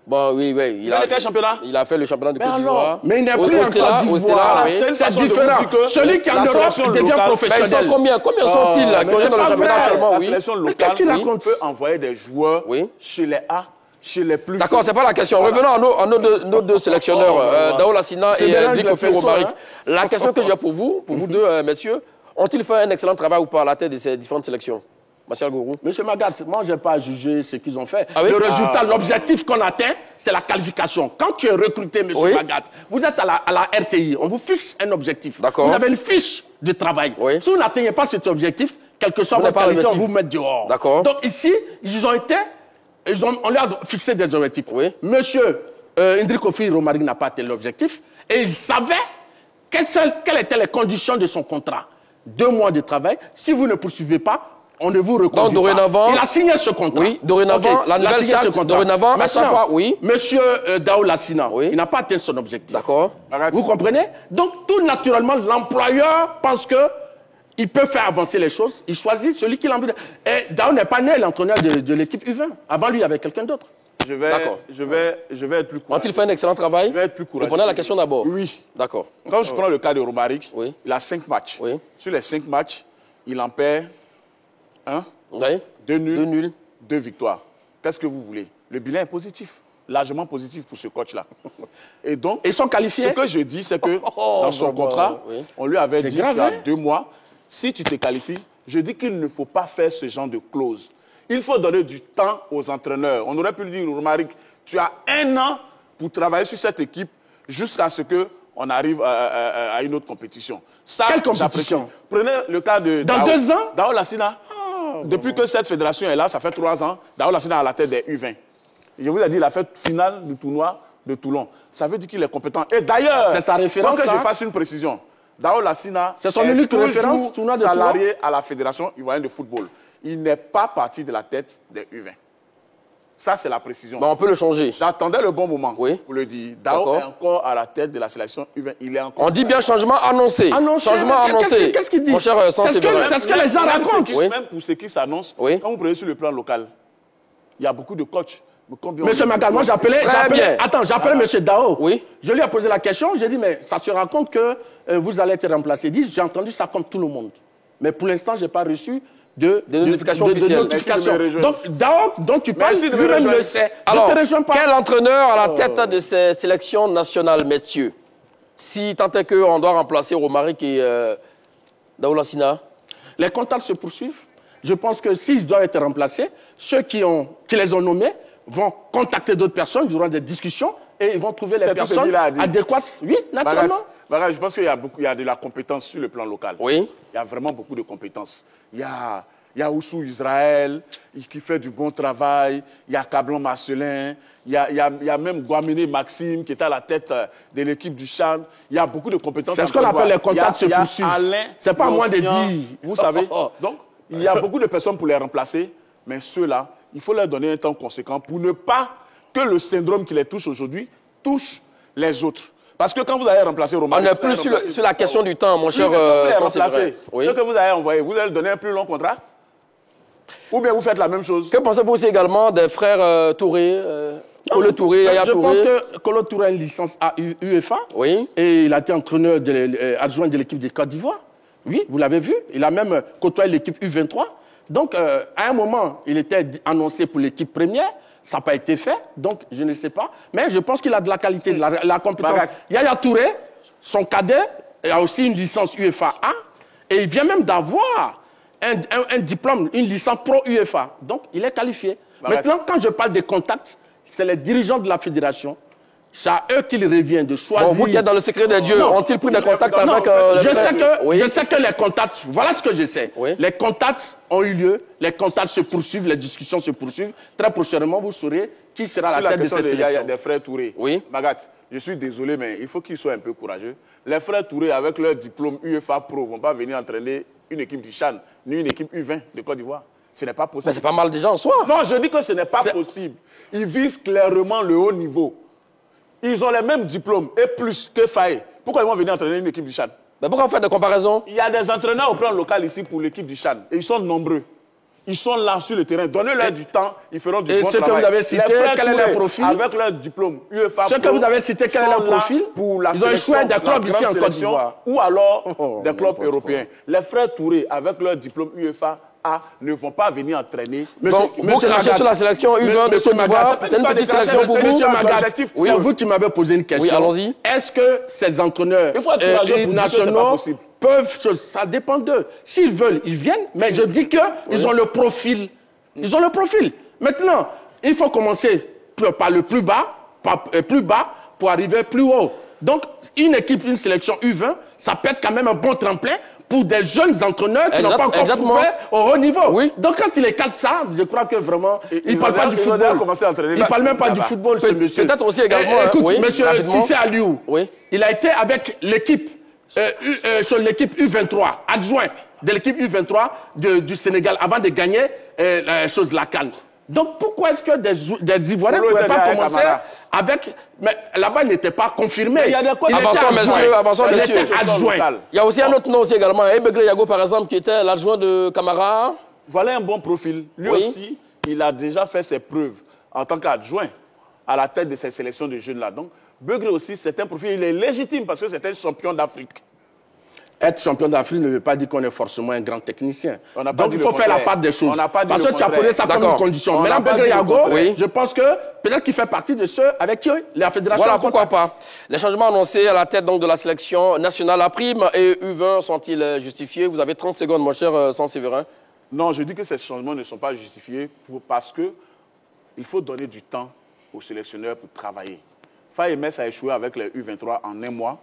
Bon, oui. Il a été championnat? Il a fait le championnat de Côte d'Ivoire. Mais il n'est plus en Côte d'Ivoire. C'est différent. Celui qui est en Europe devient professionnel. Mais combien sont-ils là qui sont dans le championnat actuellement? La sélection locale peut envoyer des joueurs chez les A, chez les plus... D'accord, c'est pas la question. Revenons à nos 2 sélectionneurs, Dao Lassina et Ndrikofi Robarik. La question que j'ai pour vous 2, messieurs, ont-ils fait un excellent travail ou pas à la tête de ces différentes sélections? Martial Gourou. Monsieur Magat, moi, je n'ai pas à juger ce qu'ils ont fait. Ah oui? Le résultat, l'objectif qu'on atteint, c'est la qualification. Quand tu es recruté, monsieur Magat, vous êtes à la RTI, on vous fixe un objectif. Vous avez une fiche de travail. Si vous n'atteignez pas cet objectif, quel que soit votre qualité, on vous met dehors. Donc ici, on leur a fixé des objectifs. Monsieur Ndrikofi Robarik n'a pas atteint l'objectif et il savait quelles étaient les conditions de son contrat. 2 mois de travail. Si vous ne poursuivez pas, on ne vous reconduit pas. Il a signé ce contrat. Oui, dorénavant, la nouvelle charte, dorénavant, à chaque fois, Monsieur Dao Lassina, il n'a pas atteint son objectif. D'accord. Vous comprenez? Donc, tout naturellement, l'employeur pense qu'il peut faire avancer les choses. Il choisit celui qu'il a envie de... Et Dao n'est pas né l'entraîneur de l'équipe U20. Avant lui, il y avait quelqu'un d'autre. Je vais être plus courageux. Ont-ils fait un excellent travail? Je vais être plus courageux. Vous prenez la question d'abord? Oui. D'accord. Quand je prends le cas de Robarik, il a 5 matchs. Sur les 5 matchs, il en perd 1, 2 nuls, 2 victoires. Qu'est-ce que vous voulez? Le bilan est positif, largement positif pour ce coach-là. Et donc, ils sont qualifiés. Ce que je dis, c'est que dans son contrat, on lui avait dit, tu as 2 mois. Si tu te qualifies, je dis qu'il ne faut pas faire ce genre de clause. Il faut donner du temps aux entraîneurs. On aurait pu lui dire, Romaric, tu as 1 an pour travailler sur cette équipe jusqu'à ce qu'on arrive à une autre compétition. Ça, quelle compétition? Prenez le cas de Dans 2 ans? Dao Lassina. Depuis que cette fédération est là, ça fait 3 ans, Dao Lassina est à la tête des U20. Je vous ai dit, il a fait finale du tournoi de Toulon. Ça veut dire qu'il est compétent. Et d'ailleurs, c'est sa référence. il faut que je fasse une précision. Dao Lassina c'est son unique référence, tournoi de salarié à la fédération ivoirienne de football. Il n'est pas parti de la tête des U20. Ça, c'est la précision. Ben, on peut le changer. J'attendais le bon moment pour le dire. Dao est encore à la tête de la sélection U20. Il est encore. On dit bien changement annoncé. Changement annoncé. Qu'est-ce qu'il dit? Mon cher c'est ce que les gens racontent. Même pour ce qui s'annonce, quand vous prenez sur le plan local, il y a beaucoup de coachs. Monsieur Magal, moi j'appelais M. Dao. Oui. Je lui ai posé la question, j'ai dit, mais ça se raconte que vous allez être remplacé. Il dit, j'ai entendu ça comme tout le monde. Mais pour l'instant, je n'ai pas reçu de notification officielle. Donc, Dao, dont tu parles, lui-même le sait. Alors, je ne te rejoins pas. Quel entraîneur à la tête de ces sélections nationales, messieurs? Si tant est qu'on doit remplacer Romaric et Dao Lassina? Les contacts se poursuivent. Je pense que s'ils doivent être remplacés, ceux qui les ont nommés vont contacter d'autres personnes durant des discussions et ils vont trouver les personnes adéquates. Oui, naturellement. Je pense qu'il y a de la compétence sur le plan local. Oui. Il y a vraiment beaucoup de compétences. Il y a Oussou Israël qui fait du bon travail. Il y a Cablon Marcelin. Il y a même Guamene Maxime qui est à la tête de l'équipe du Chan. Il y a beaucoup de compétences. C'est ce qu'on appelle les contacts se poursuivent. C'est pas à moi de dire. Vous savez. Donc, il y a beaucoup de personnes pour les remplacer. Mais ceux-là, il faut leur donner un temps conséquent pour ne pas que le syndrome qui les touche aujourd'hui touche les autres. Parce que quand vous allez remplacer Romaric... On n'est plus sur la question du temps, mon cher remplacer. Ce que vous allez envoyer, vous allez donner un plus long contrat? Ou bien vous faites la même chose? Que pensez-vous aussi également des frères Touré, Kolo Touré, Yaya Touré? Je pense que Kolo Touré a une licence à UEFA. Oui. Et il a été entraîneur adjoint de l'équipe de Côte d'Ivoire. Oui, vous l'avez vu. Il a même côtoyé l'équipe U23. Donc, à un moment, il était annoncé pour l'équipe première. Ça n'a pas été fait, donc je ne sais pas. Mais je pense qu'il a de la qualité, de la compétence. Yaya Touré, son cadet, a aussi une licence UEFA A. Et il vient même d'avoir un diplôme, une licence pro-UEFA. Donc, il est qualifié. Maintenant, quand je parle des contacts, c'est les dirigeants de la fédération. C'est à eux qu'il revient de choisir. Bon, vous qui êtes dans le secret des dieux, ont-ils pris des contacts avec... je sais que les contacts, voilà ce que je sais. Oui. Les contacts ont eu lieu, les contacts se poursuivent, les discussions se poursuivent. Très prochainement, vous saurez qui sera à la tête de ces sélections. Des frères Touré. Oui. Magat, je suis désolé, mais il faut qu'ils soient un peu courageux. Les frères Touré, avec leur diplôme UEFA Pro, ne vont pas venir entraîner une équipe du Chan, ni une équipe U20 de Côte d'Ivoire. Ce n'est pas possible. Mais c'est pas mal déjà en soi. Non, je dis que ce n'est pas possible. Ils visent clairement le haut niveau. Ils ont les mêmes diplômes et plus que Faye. Pourquoi ils vont venir entraîner une équipe du Tchad? Mais pourquoi vous faites des comparaisons? Il y a des entraîneurs au plan local ici pour l'équipe du Tchad. Et ils sont nombreux. Ils sont là sur le terrain. Donnez-leur du temps, ils feront du bon travail. Et ceux que vous avez cités, quel est leur profil? Avec leur diplôme UEFA. Ceux que vous avez cités, quel est leur profil? Ils ont échoué des clubs ici en Côte d'Ivoire. Ou alors des clubs européens. Les frères Touré, avec leur diplôme UEFA, ne vont pas venir entraîner. Vous crachez sur la sélection U20 de Côte d'Ivoire. C'est une petite sélection pour vous. Monsieur Magat, c'est vous qui m'avez posé une question. Oui, allons-y. Est-ce que ces entraîneurs nationaux peuvent... Ça dépend d'eux. S'ils veulent, ils viennent. Mais je dis qu'ils ont le profil. Ils ont le profil. Maintenant, il faut commencer par le plus bas pour arriver plus haut. Donc, une équipe, une sélection U20, ça peut être quand même un bon tremplin pour des jeunes entraîneurs qui n'ont pas encore prouvé au haut niveau. Oui. Donc, quand il écarte ça, je crois que vraiment, il ne parle pas du football. Il ne parle même pas du football, ce monsieur. Peut-être aussi également... Écoute, monsieur Cissé Aliou, il a été avec l'équipe, sur l'équipe U23, adjoint de l'équipe U23 du Sénégal, avant de gagner la CAN. Donc, pourquoi est-ce que des Ivoiriens ne pouvaient pas commencer avec... Mais là-bas, il n'était pas confirmé. Avançons, messieurs. Il y a aussi un autre nom aussi également. Ebegre Yago, par exemple, qui était l'adjoint de Camara. Voilà un bon profil. Lui aussi, il a déjà fait ses preuves en tant qu'adjoint à la tête de ces sélections de jeunes-là. Donc, Begre aussi, c'est un profil, il est légitime parce que c'est un champion d'Afrique. Être champion d'Afrique ne veut pas dire qu'on est forcément un grand technicien. Donc il faut faire la part des choses. Parce que tu as posé ça comme une condition. Maintenant, Begre Yago, je pense que peut-être qu'il fait partie de ceux avec qui la fédération... Voilà, pourquoi pas. Les changements annoncés à la tête donc, de la sélection nationale, la prime et U20 sont-ils justifiés? Vous avez 30 secondes, mon cher San-Séverin. Non, je dis que ces changements ne sont pas justifiés parce qu'il faut donner du temps aux sélectionneurs pour travailler. Faye Mess a échoué avec les U23 en un mois.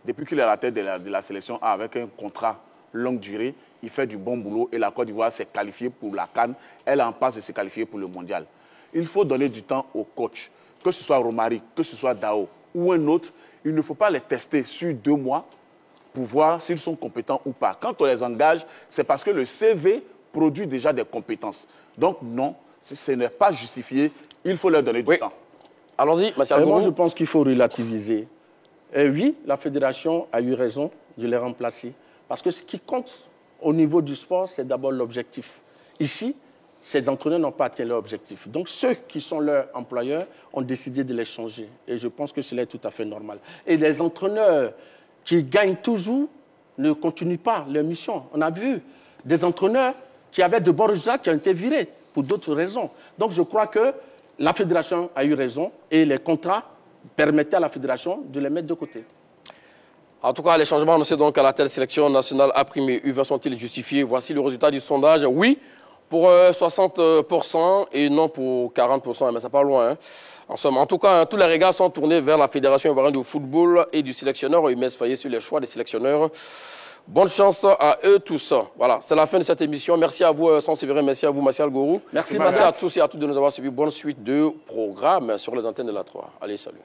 Depuis qu'il est à la tête de la sélection A avec un contrat longue durée, il fait du bon boulot et la Côte d'Ivoire s'est qualifiée pour la CAN. Elle est en passe de se qualifier pour le mondial. Il faut donner du temps aux coachs, que ce soit Romaric, que ce soit Dao ou un autre. Il ne faut pas les tester sur 2 mois pour voir s'ils sont compétents ou pas. Quand on les engage, c'est parce que le CV produit déjà des compétences. Donc non, ce n'est pas justifié. Il faut leur donner du temps. Allons-y, Martial. Moi, je pense qu'il faut relativiser. Oui, la fédération a eu raison de les remplacer. Parce que ce qui compte au niveau du sport, c'est d'abord l'objectif. Ici, ces entraîneurs n'ont pas atteint leur objectif. Donc, ceux qui sont leurs employeurs ont décidé de les changer. Et je pense que cela est tout à fait normal. Et les entraîneurs qui gagnent toujours ne continuent pas leur mission. On a vu des entraîneurs qui avaient de bons résultats qui ont été virés pour d'autres raisons. Donc, je crois que la fédération a eu raison et les contrats permettaient à la fédération de les mettre de côté. En tout cas, les changements annoncés donc à la telle sélection nationale A' et U20 sont-ils justifiés? Voici le résultat du sondage. Oui, pour 60% et non pour 40%, mais ça part loin. Hein. En somme, en tout cas, tous les regards sont tournés vers la Fédération ivoirienne de football et du sélectionneur Mess Faye sur les choix des sélectionneurs. Bonne chance à eux tous. Voilà, c'est la fin de cette émission. Merci à vous, Sansevéré. Merci à vous, Martial Gourou. Merci à tous et à toutes de nous avoir suivis. Bonne suite de programme sur les antennes de la 3. Allez, salut.